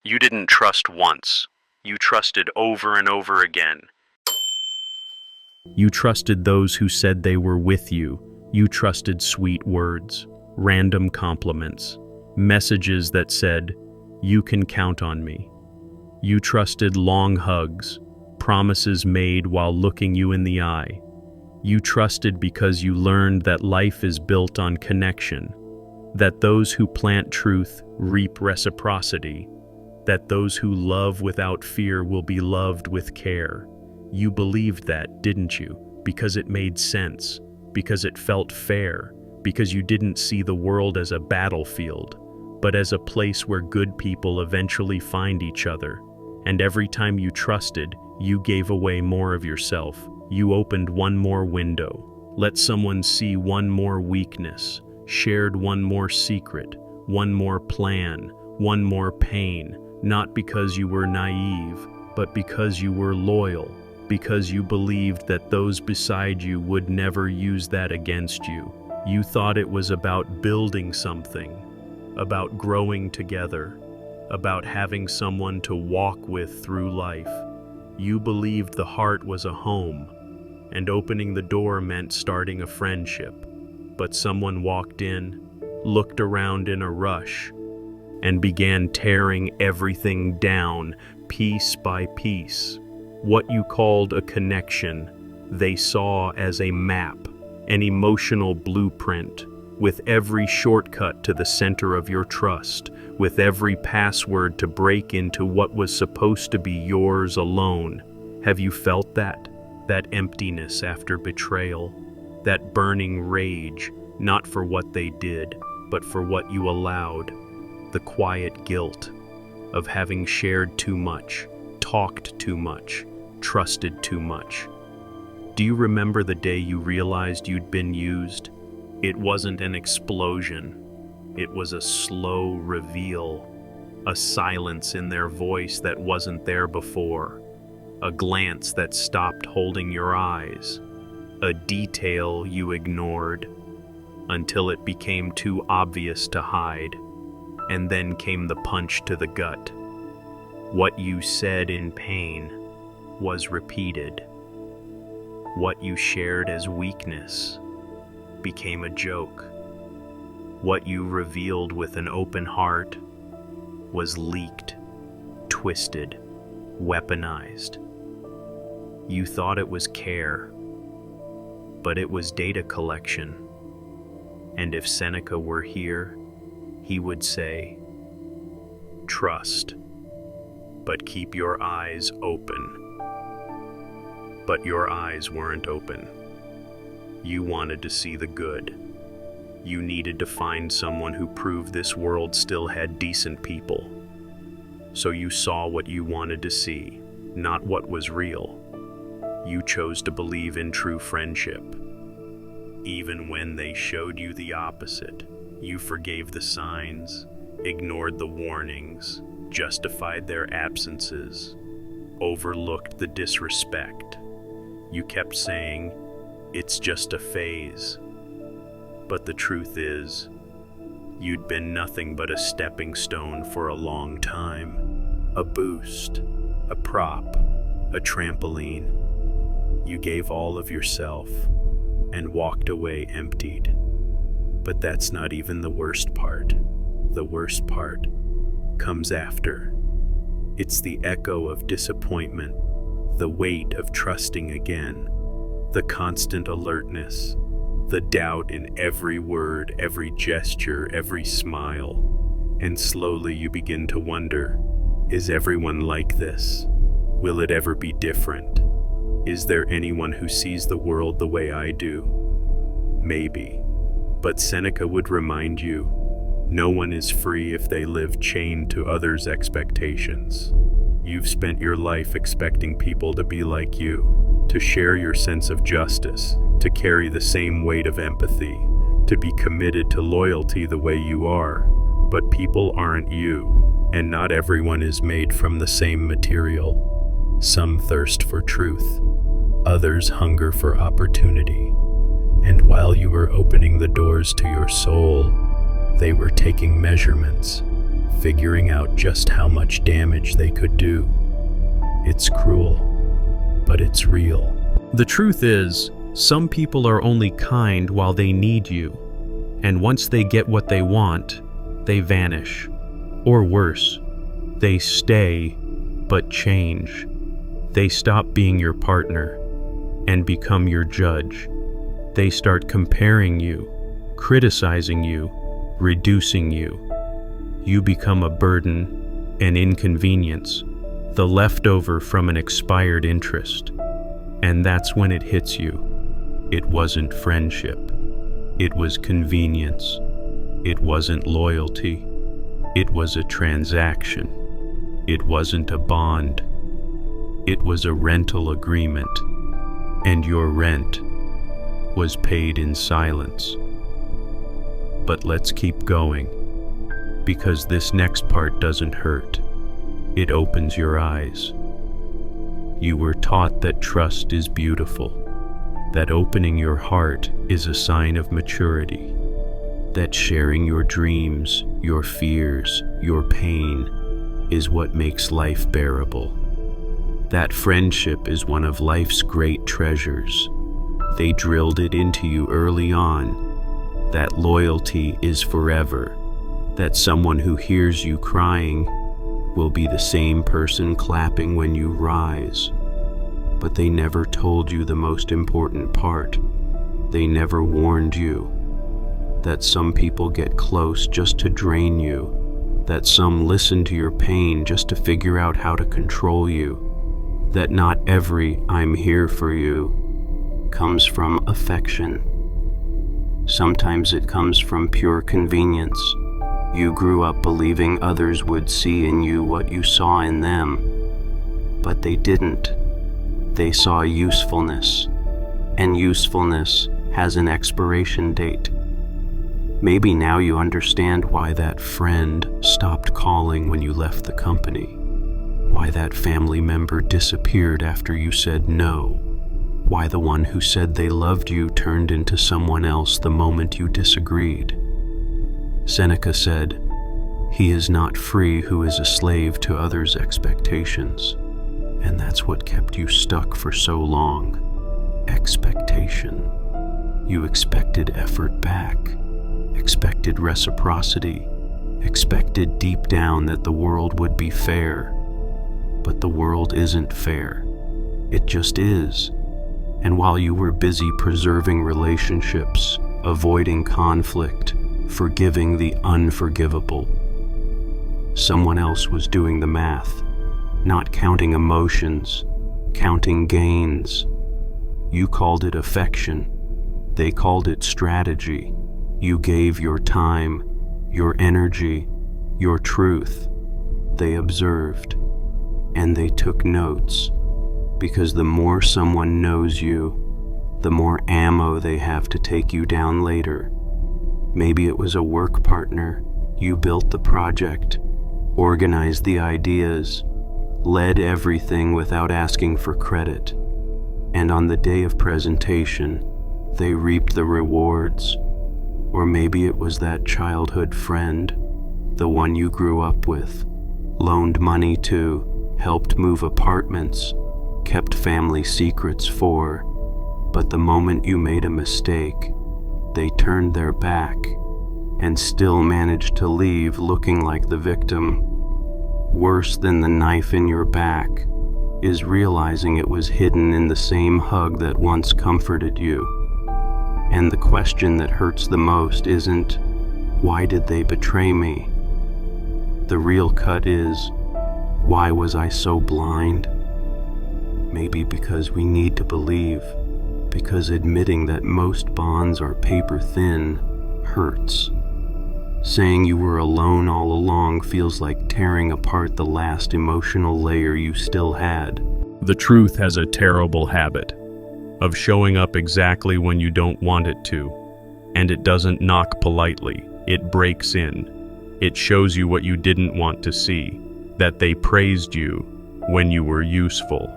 You didn't trust once. You trusted over and over again. You trusted those who said they were with you. You trusted sweet words, random compliments, messages that said, "You can count on me." You trusted long hugs, promises made while looking you in the eye. You trusted because you learned that life is built on connection, that those who plant truth reap reciprocity, that those who love without fear will be loved with care. You believed that, didn't you? Because it made sense, because it felt fair, because you didn't see the world as a battlefield, but as a place where good people eventually find each other. And every time you trusted, you gave away more of yourself. You opened one more window, let someone see one more weakness, shared one more secret, one more plan, one more pain, not because you were naive, but because you were loyal, because you believed that those beside you would never use that against you. You thought it was about building something, about growing together, about having someone to walk with through life. You believed the heart was a home, and opening the door meant starting a friendship. But someone walked in, looked around in a rush, and began tearing everything down, piece by piece. What you called a connection, they saw as a map, an emotional blueprint, with every shortcut to the center of your trust, with every password to break into what was supposed to be yours alone. Have you felt that? That emptiness after betrayal, that burning rage, not for what they did, but for what you allowed, the quiet guilt of having shared too much, talked too much, trusted too much. Do you remember the day you realized you'd been used? It wasn't an explosion. It was a slow reveal, a silence in their voice that wasn't there before, a glance that stopped holding your eyes, a detail you ignored until it became too obvious to hide, and then came the punch to the gut. What you said in pain was repeated. What you shared as weakness became a joke. What you revealed with an open heart was leaked, twisted, weaponized. You thought it was care, but it was data collection. And if Seneca were here, he would say, "Trust, but keep your eyes open." But your eyes weren't open. You wanted to see the good. You needed to find someone who proved this world still had decent people. So you saw what you wanted to see, not what was real. You chose to believe in true friendship. Even when they showed you the opposite, you forgave the signs, ignored the warnings, justified their absences, overlooked the disrespect. You kept saying, "It's just a phase." But the truth is, you'd been nothing but a stepping stone for a long time. A boost, a prop, a trampoline. You gave all of yourself and walked away emptied. But that's not even the worst part. The worst part comes after. It's the echo of disappointment, the weight of trusting again, the constant alertness, the doubt in every word, every gesture, every smile. And slowly you begin to wonder, is everyone like this? Will it ever be different? Is there anyone who sees the world the way I do? Maybe. But Seneca would remind you, no one is free if they live chained to others' expectations. You've spent your life expecting people to be like you, to share your sense of justice, to carry the same weight of empathy, to be committed to loyalty the way you are. But people aren't you, and not everyone is made from the same material. Some thirst for truth, others hunger for opportunity. And while you were opening the doors to your soul, they were taking measurements. figuring out just how much damage they could do. It's cruel, but it's real. The truth is, some people are only kind while they need you, and once they get what they want, they vanish. Or worse, they stay, but change. They stop being your partner and become your judge. They start comparing you, criticizing you, reducing you. You become a burden, an inconvenience, the leftover from an expired interest. And that's when it hits you. It wasn't friendship. It was convenience. It wasn't loyalty. It was a transaction. It wasn't a bond. It was a rental agreement. And your rent was paid in silence. But let's keep going, because this next part doesn't hurt. It opens your eyes. You were taught that trust is beautiful, that opening your heart is a sign of maturity, that sharing your dreams, your fears, your pain is what makes life bearable. That friendship is one of life's great treasures. They drilled it into you early on, that loyalty is forever, that someone who hears you crying will be the same person clapping when you rise. But they never told you the most important part. They never warned you that some people get close just to drain you, that some listen to your pain just to figure out how to control you, that not every "I'm here for you" comes from affection. Sometimes it comes from pure convenience. You grew up believing others would see in you what you saw in them, but they didn't. They saw usefulness, and usefulness has an expiration date. Maybe now you understand why that friend stopped calling when you left the company, why that family member disappeared after you said no, why the one who said they loved you turned into someone else the moment you disagreed. Seneca said, "He is not free who is a slave to others' expectations." And that's what kept you stuck for so long. Expectation. You expected effort back, expected reciprocity, expected deep down that the world would be fair. But the world isn't fair. It just is. And while you were busy preserving relationships, avoiding conflict, forgiving the unforgivable, someone else was doing the math, not counting emotions, counting gains. You called it affection. They called it strategy. You gave your time, your energy, your truth. They observed, and they took notes, because the more someone knows you, the more ammo they have to take you down later. Maybe it was a work partner. You built the project, organized the ideas, led everything without asking for credit. And on the day of presentation, they reaped the rewards. Or maybe it was that childhood friend, the one you grew up with, loaned money to, helped move apartments, kept family secrets for, but the moment you made a mistake, they turned their back and still managed to leave looking like the victim. Worse than the knife in your back is realizing it was hidden in the same hug that once comforted you. And the question that hurts the most isn't, why did they betray me? The real cut is, why was I so blind? Maybe because we need to believe, because admitting that most bonds are paper thin hurts. Saying you were alone all along feels like tearing apart the last emotional layer you still had. The truth has a terrible habit of showing up exactly when you don't want it to, and it doesn't knock politely. It breaks in. It shows you what you didn't want to see, that they praised you when you were useful.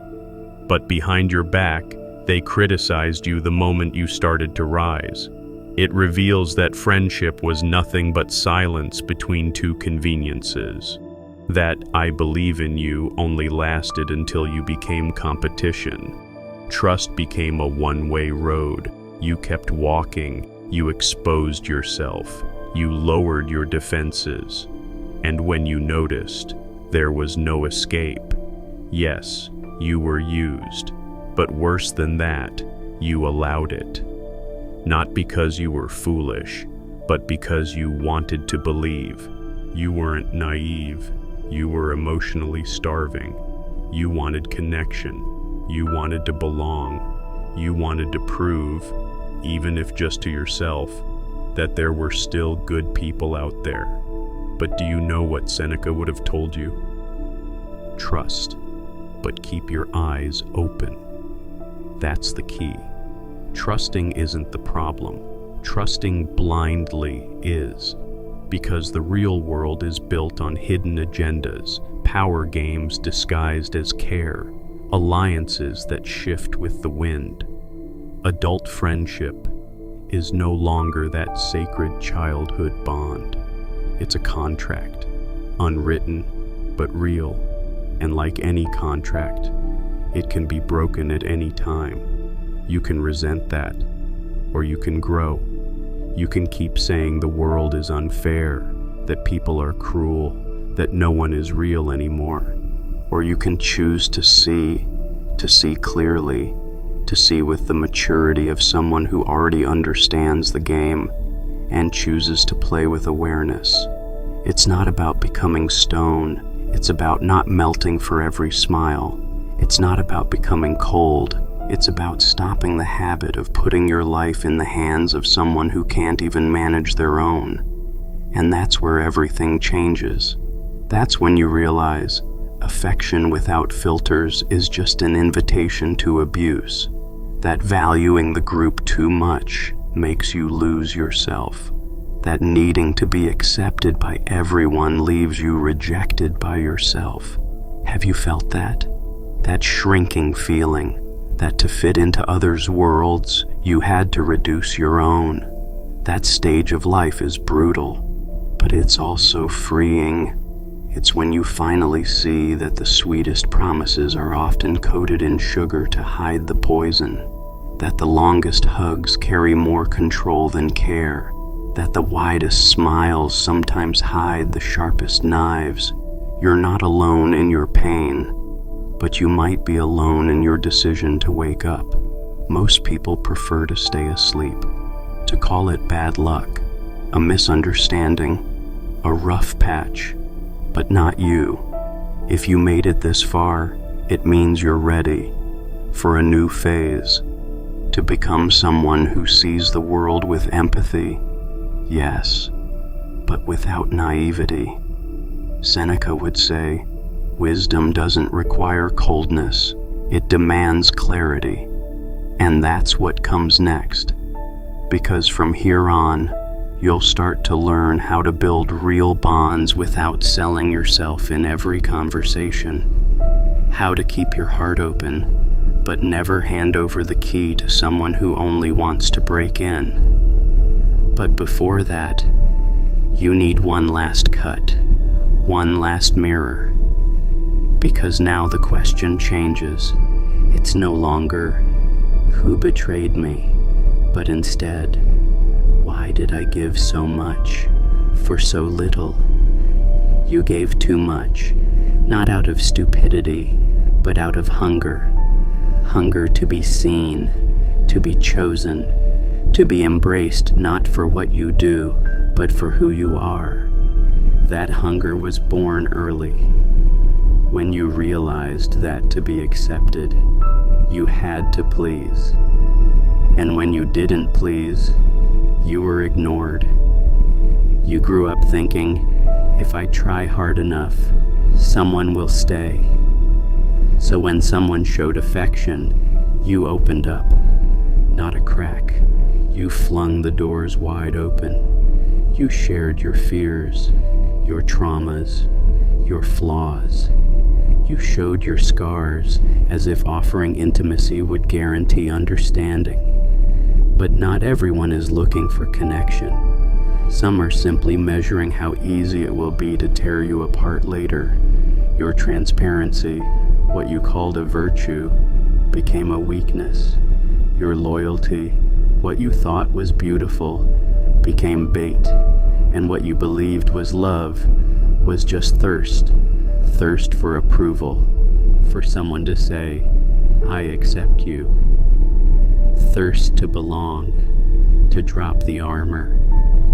But behind your back, they criticized you the moment you started to rise. It reveals that friendship was nothing but silence between two conveniences. That "I believe in you" only lasted until you became competition. Trust became a one-way road. You kept walking, you exposed yourself, you lowered your defenses. And when you noticed, there was no escape. Yes, you were used, but worse than that, you allowed it. Not because you were foolish, but because you wanted to believe. You weren't naive, you were emotionally starving. You wanted connection. You wanted to belong. You wanted to prove, even if just to yourself, that there were still good people out there. But do you know what Seneca would have told you? Trust, but keep your eyes open. That's the key. Trusting isn't the problem. Trusting blindly is. Because the real world is built on hidden agendas, power games disguised as care, alliances that shift with the wind. Adult friendship is no longer that sacred childhood bond. It's a contract, unwritten but real, and like any contract, it can be broken at any time. You can resent that, or you can grow. You can keep saying the world is unfair, that people are cruel, that no one is real anymore. Or you can choose to see clearly, to see with the maturity of someone who already understands the game and chooses to play with awareness. It's not about becoming stone. It's about not melting for every smile. It's not about becoming cold. It's about stopping the habit of putting your life in the hands of someone who can't even manage their own. And that's where everything changes. That's when you realize affection without filters is just an invitation to abuse. That valuing the group too much makes you lose yourself. That needing to be accepted by everyone leaves you rejected by yourself. Have you felt that? That shrinking feeling, that to fit into others' worlds, you had to reduce your own. That stage of life is brutal, but it's also freeing. It's when you finally see that the sweetest promises are often coated in sugar to hide the poison, that the longest hugs carry more control than care, that the widest smiles sometimes hide the sharpest knives. You're not alone in your pain, but you might be alone in your decision to wake up. Most people prefer to stay asleep, to call it bad luck, a misunderstanding, a rough patch, but not you. If you made it this far, it means you're ready for a new phase, to become someone who sees the world with empathy, yes, but without naivety. Seneca would say, wisdom doesn't require coldness, it demands clarity. And that's what comes next. Because from here on, you'll start to learn how to build real bonds without selling yourself in every conversation. How to keep your heart open, but never hand over the key to someone who only wants to break in. But before that, you need one last cut, one last mirror. Because now the question changes. It's no longer, who betrayed me? But instead, why did I give so much for so little? You gave too much, not out of stupidity, but out of hunger. Hunger to be seen, to be chosen, to be embraced not for what you do, but for who you are. That hunger was born early. When you realized that to be accepted, you had to please. And when you didn't please, you were ignored. You grew up thinking, if I try hard enough, someone will stay. So when someone showed affection, you opened up, not a crack. You flung the doors wide open. You shared your fears, your traumas, your flaws. You showed your scars as if offering intimacy would guarantee understanding. But not everyone is looking for connection. Some are simply measuring how easy it will be to tear you apart later. Your transparency, what you called a virtue, became a weakness. Your loyalty, what you thought was beautiful, became bait. And what you believed was love was just thirst. Thirst for approval, for someone to say, I accept you. Thirst to belong, to drop the armor,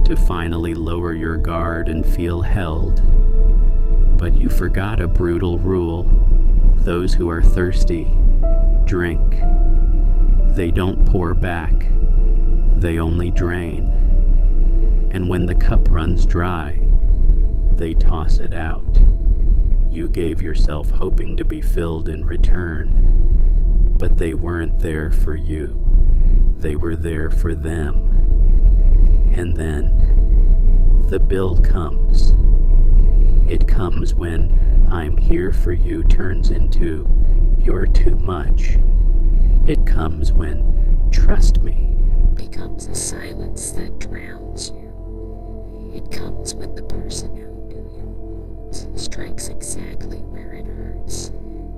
to finally lower your guard and feel held. But you forgot a brutal rule. Those who are thirsty, drink. They don't pour back, they only drain. And when the cup runs dry, they toss it out. You gave yourself hoping to be filled in return, but they weren't there for you. They were there for them. And then the bill comes. It comes when I'm here for you turns into you're too much. It comes when trust me becomes a silence that drowns you. It comes when the person who knew you strikes exactly where it hurts,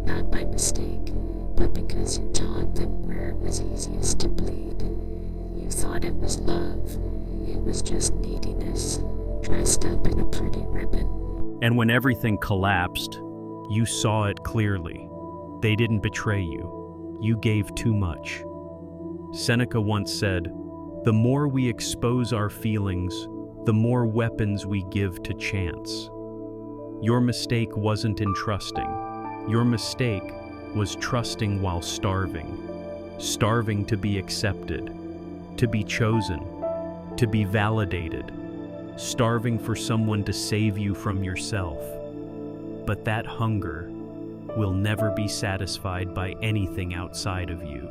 not by mistake, but because you taught them where it was easiest to bleed. You thought it was love. It was just neediness, dressed up in a pretty ribbon. And when everything collapsed, you saw it clearly. They didn't betray you. You gave too much. Seneca once said, "The more we expose our feelings, the more weapons we give to chance." Your mistake wasn't in trusting. Your mistake was trusting while starving. Starving to be accepted, to be chosen, to be validated. Starving for someone to save you from yourself. But that hunger will never be satisfied by anything outside of you.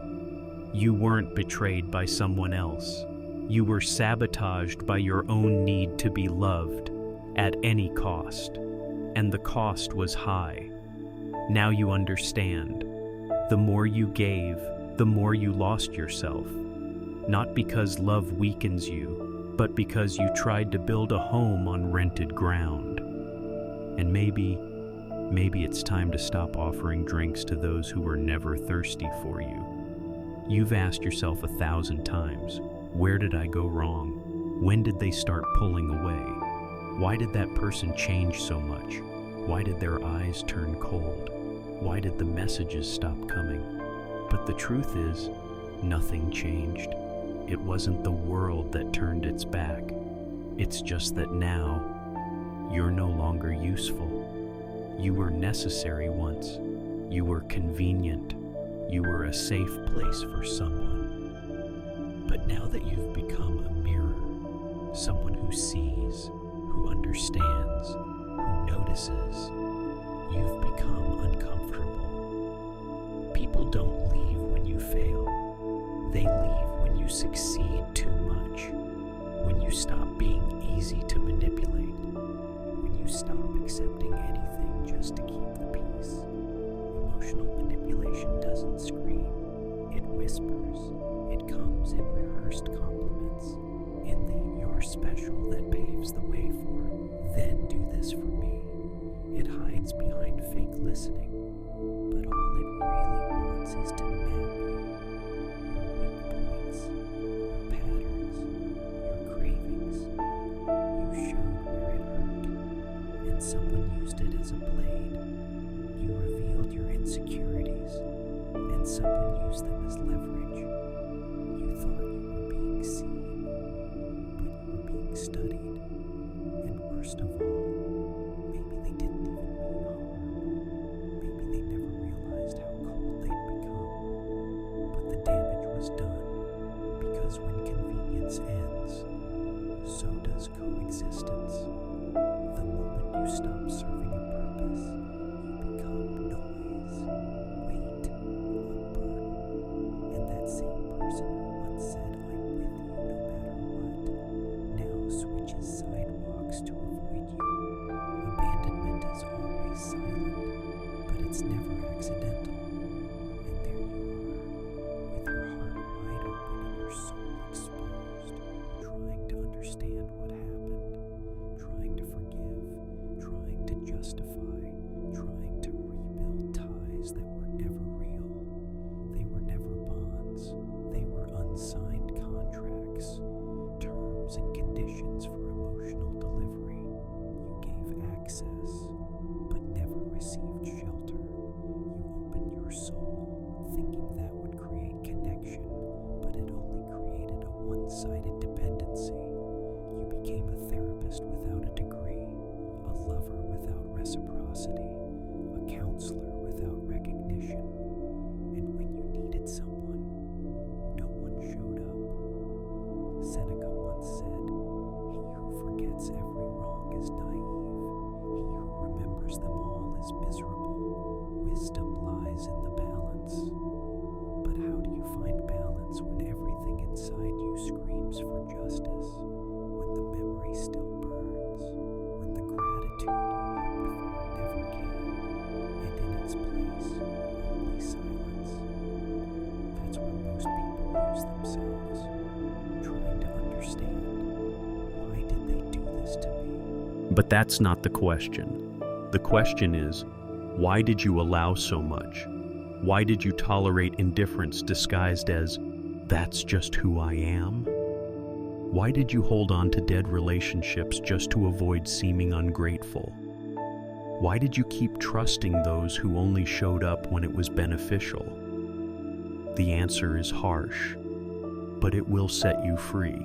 You weren't betrayed by someone else. You were sabotaged by your own need to be loved at any cost. And the cost was high. Now you understand. The more you gave, the more you lost yourself. Not because love weakens you, but because you tried to build a home on rented ground. And maybe it's time to stop offering drinks to those who were never thirsty for you. You've asked yourself 1,000 times, where did I go wrong? When did they start pulling away? Why did that person change so much? Why did their eyes turn cold? Why did the messages stop coming? But the truth is, nothing changed. It wasn't the world that turned its back. It's just that now, you're no longer useful. You were necessary once. You were convenient. You were a safe place for someone. But now that you've become a mirror, someone who sees, who understands, who notices, you've become uncomfortable. People don't leave when you fail. They leave when you succeed too much. When you stop being easy to manipulate. When you stop accepting anything just to keep the peace. Emotional manipulation doesn't scream. It whispers. It comes in rehearsed compliments. In the "you're special" that paves the way for "then do this for me." It hides behind fake listening. But all it really wants is to map you. Your weak points, your patterns, your cravings. You showed where it hurt, and someone used it as a blade. You revealed your insecurities, and someone used them as leverage. You thought you were being seen, but you were being studied. And worst of all, maybe they didn't even mean harm. Maybe they never realized how cold they'd become. But the damage was done, because when convenience ends, so does coexistence. The moment you stop serving a purpose, you become noise, weight, a burden. And that same person who once said, "I'm with you no matter what," now switches sidewalks to avoid you. Abandonment is always silent, but it's never accidental. And there you are, with your heart wide open and your soul wisdom lies in the balance. But how do you find balance when everything inside you screams for justice? When the memory still burns? When the gratitude you hoped for never came? And in its place, only silence? That's where most people lose themselves, trying to understand. Why did they do this to me? But that's not the question. The question is, why did you allow so much? Why did you tolerate indifference disguised as, that's just who I am? Why did you hold on to dead relationships just to avoid seeming ungrateful? Why did you keep trusting those who only showed up when it was beneficial? The answer is harsh, but it will set you free.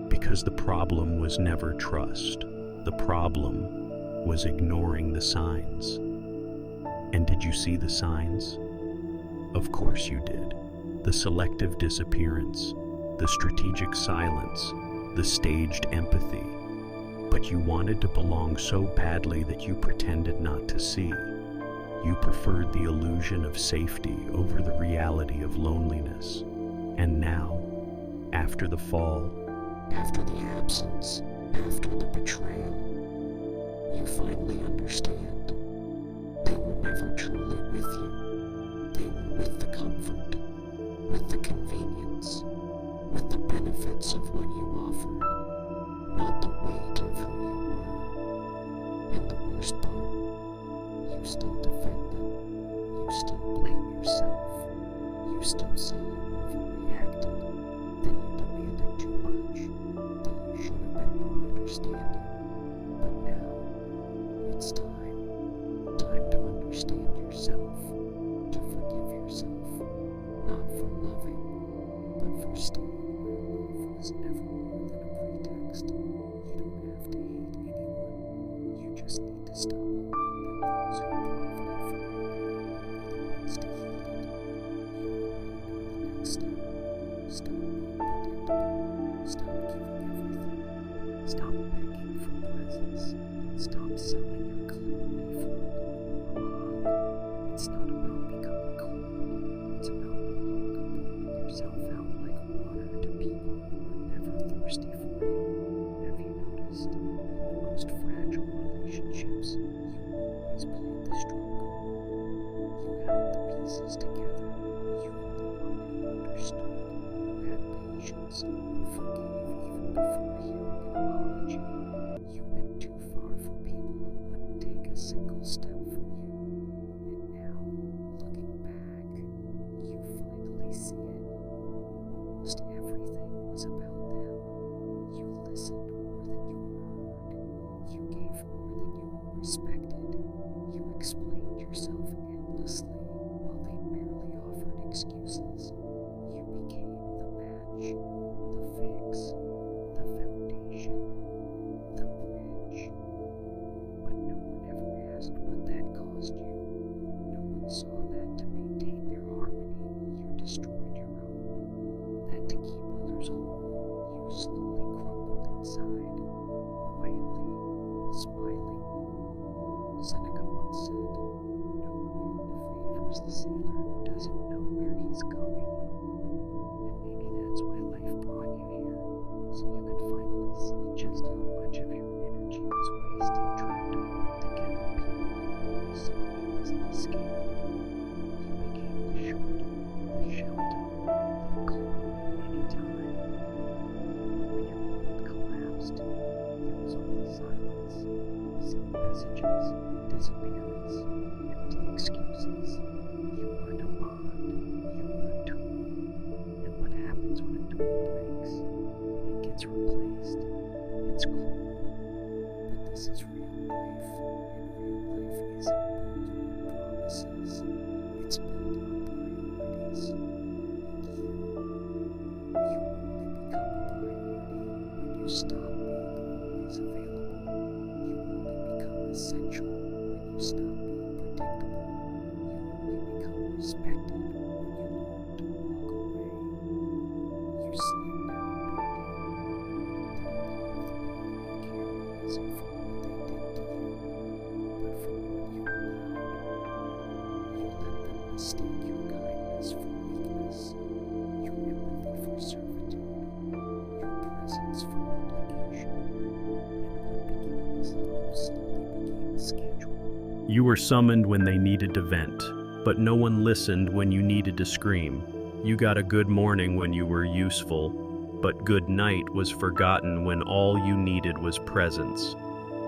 Because the problem was never trust. The problem was ignoring the signs. And did you see the signs? Of course you did. The selective disappearance, the strategic silence, the staged empathy. But you wanted to belong so badly that you pretended not to see. You preferred the illusion of safety over the reality of loneliness. And now, after the fall, After the absence, after the betrayal, you finally understand. They were never truly with you. They were with the comfort, with the convenience, with the benefits of what you offered, not the weight of who you were. And the worst part, you still defend them. You still blame yourself. You still say you overreacted, that you demanded too much, that you should have been more understanding. But now, it's time to understand yourself, to forgive yourself, not for loving, but for staying where love was never more than a pretext. You don't have to hate anyone, you just need to stop hoping that those who bravely for your pain will be the ones to heal it. You already know the next step. Stop being predictable, stop giving everything, stop begging for presents, stop selling your clarity for a lukewarm hug. It's not about becoming cold, it's about no longer pouring yourself out like water to people who are never thirsty for you. Have you noticed, in the most fragile relationships, you always played the stronger role. You held the pieces together. You were the one who understood, who had patience, who forgave even before hearing an apology. You went too far for people who wouldn't take a single step for you. And now, looking back, you finally see it. Almost everything was about them. You listened more than you heard. You gave more than you were respected. You explained yourself endlessly while they barely offered excuses. You became the match, the fix, the foundation, the bridge. But no one ever asked what that cost you. No one saw that to maintain their harmony, you destroyed your own. That to keep others whole, you slowly crumbled inside, quietly, smiling. Seneca once said, "No wind favors the sailor who doesn't know where he's going." And maybe that's why life brought you here, so you could finally see just how much of your energy was wasted trying to hold together people who always saw you as an escape. You became the shoulder, the shelter, the calm anytime. But when your world collapsed, there was only silence, seen messages, disappearance, empty excuses. You weren't a bond, you were a tool. And what happens when a tool breaks? It gets replaced. It's cruel. But this is real life, and real life isn't built on promises. It's built on priorities. And you only become a priority when you stop being always available. You only become essential when you stop being predictable. You only become respected mistake your kindness for weakness, your empathy for servitude, your presence for obligation, and what began as love slowly became schedule. You were summoned when they needed to vent, but no one listened when you needed to scream. You got a good morning when you were useful, but good night was forgotten when all you needed was presence.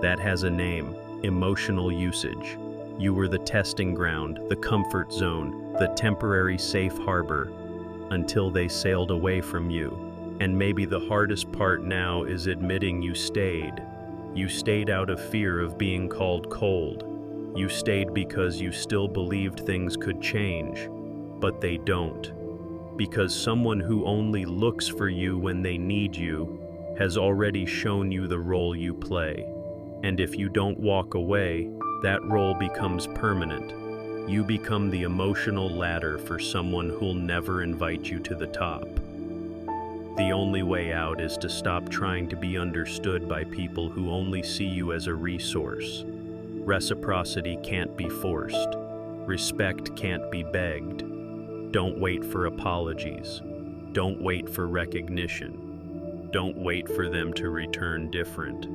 That has a name: emotional usage. You were the testing ground, the comfort zone, the temporary safe harbor, until they sailed away from you. And maybe the hardest part now is admitting you stayed. You stayed out of fear of being called cold. You stayed because you still believed things could change, but they don't. Because someone who only looks for you when they need you has already shown you the role you play. And if you don't walk away, that role becomes permanent. You become the emotional ladder for someone who'll never invite you to the top. The only way out is to stop trying to be understood by people who only see you as a resource. Reciprocity can't be forced. Respect can't be begged. Don't wait for apologies. Don't wait for recognition. Don't wait for them to return different.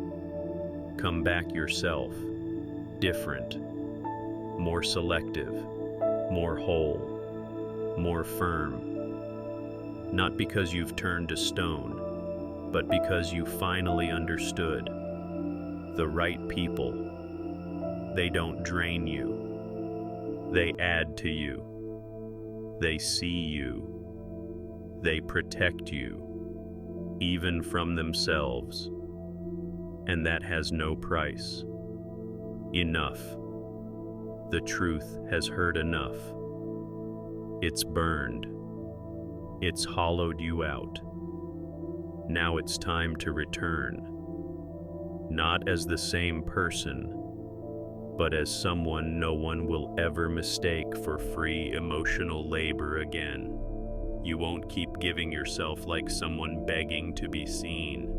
Come back yourself. Different. More selective. More whole. More firm. Not because you've turned to stone, but because you finally understood. The right people. They don't drain you. They add to you. They see you. They protect you, even from themselves. And that has no price. Enough. The truth has hurt enough. It's burned. It's hollowed you out. Now it's time to return. Not as the same person, but as someone no one will ever mistake for free emotional labor again. You won't keep giving yourself like someone begging to be seen,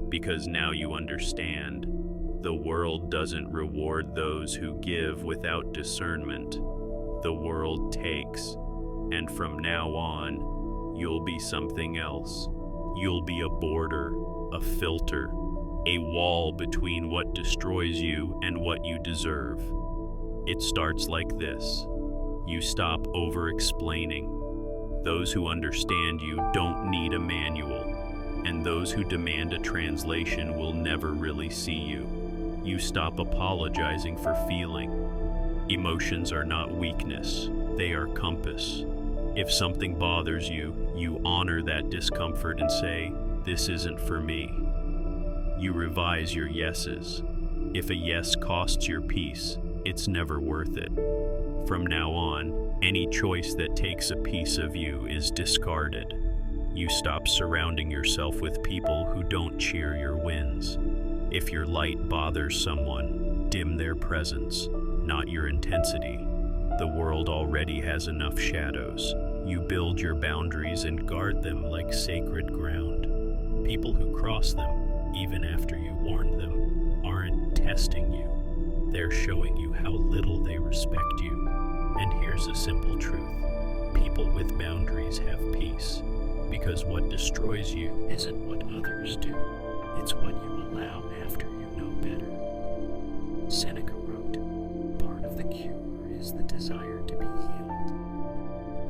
because now you understand. The world doesn't reward those who give without discernment. The world takes, and from now on, you'll be something else. You'll be a border, a filter, a wall between what destroys you and what you deserve. It starts like this. You stop over-explaining. Those who understand you don't need a manual, and those who demand a translation will never really see you. You stop apologizing for feeling. Emotions are not weakness, they are compass. If something bothers you, you honor that discomfort and say, "This isn't for me." You revise your yeses. If a yes costs your peace, it's never worth it. From now on, any choice that takes a piece of you is discarded. You stop surrounding yourself with people who don't cheer your wins. If your light bothers someone, dim their presence, not your intensity. The world already has enough shadows. You build your boundaries and guard them like sacred ground. People who cross them, even after you warned them, aren't testing you. They're showing you how little they respect you. And here's a simple truth. People with boundaries have peace, because what destroys you isn't what others do. It's what you allow after you know better. Seneca wrote, "Part of the cure is the desire to be healed."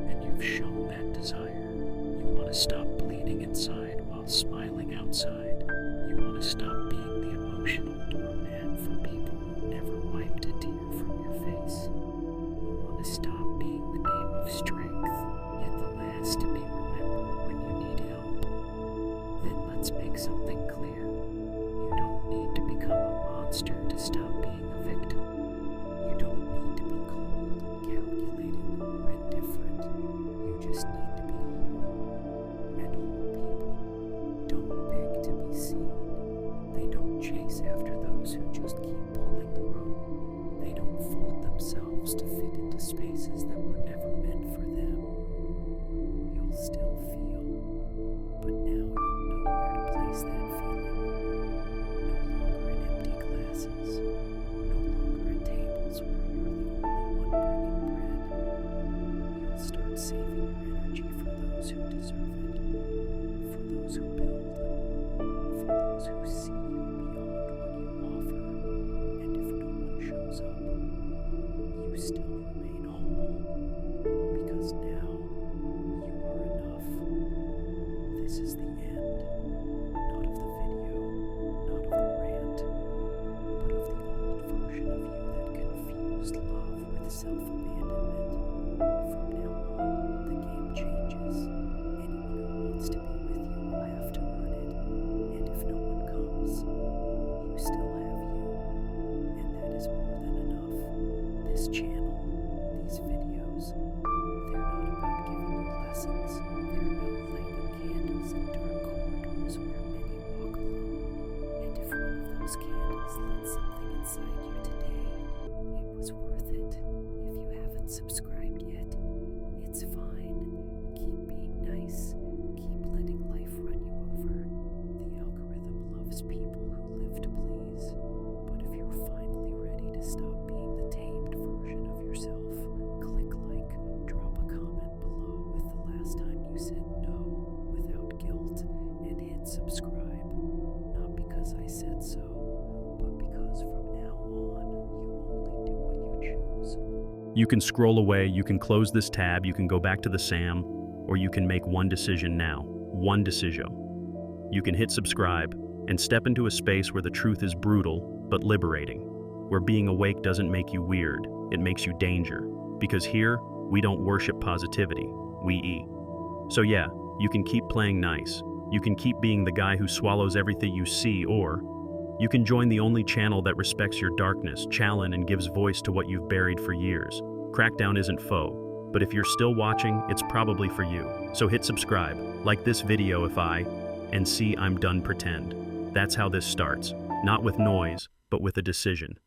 And you've shown that desire. You want to stop bleeding inside while smiling outside. You want to stop being the emotional doormat for people who never wiped a tear from your face. You want to stop being the name of strength, yet the last to be remembered when you need help. Then let's make something clear. You don't need to become a monster to stop being a victim. You don't need to be cold, calculating, or indifferent. You just need to be whole. And whole people don't beg to be seen. They don't chase after those who just keep pulling the rope. They don't fold themselves to fit into spaces that were never meant for them. You'll still feel, but now you'll know where to place that feeling. No longer in empty glasses, no longer at tables where you're the only one bringing bread. self-abandonment. From now on, the game changes. Anyone who wants to be with you will have to earn it. And if no one comes, you still have you. And that is more than enough. This channel, these videos, they're not about giving you lessons. They're about lighting candles in dark corridors where many walk alone. And if one of those candles lit something inside you today, it was worth it. If you haven't subscribed yet, it's fine. Keep being nice. Keep letting life run you over. The algorithm loves people who live to please. But if you're finally ready to stop being the tamed version of yourself, click like, drop a comment below with the last time you said no without guilt, and hit subscribe. Not because I said so, but because from now on, you only do what you choose. You can scroll away, you can close this tab, you can go back to the SAM, or you can make one decision now. One decision. You can hit subscribe and step into a space where the truth is brutal but liberating, where being awake doesn't make you weird, it makes you danger. Because here, we don't worship positivity, we eat. So yeah, you can keep playing nice. You can keep being the guy who swallows everything you see, or you can join the only channel that respects your darkness, challenge, and gives voice to what you've buried for years. Crackdown isn't faux, but if you're still watching, it's probably for you. So hit subscribe, like this video and see I'm done pretend. That's how this starts, not with noise, but with a decision.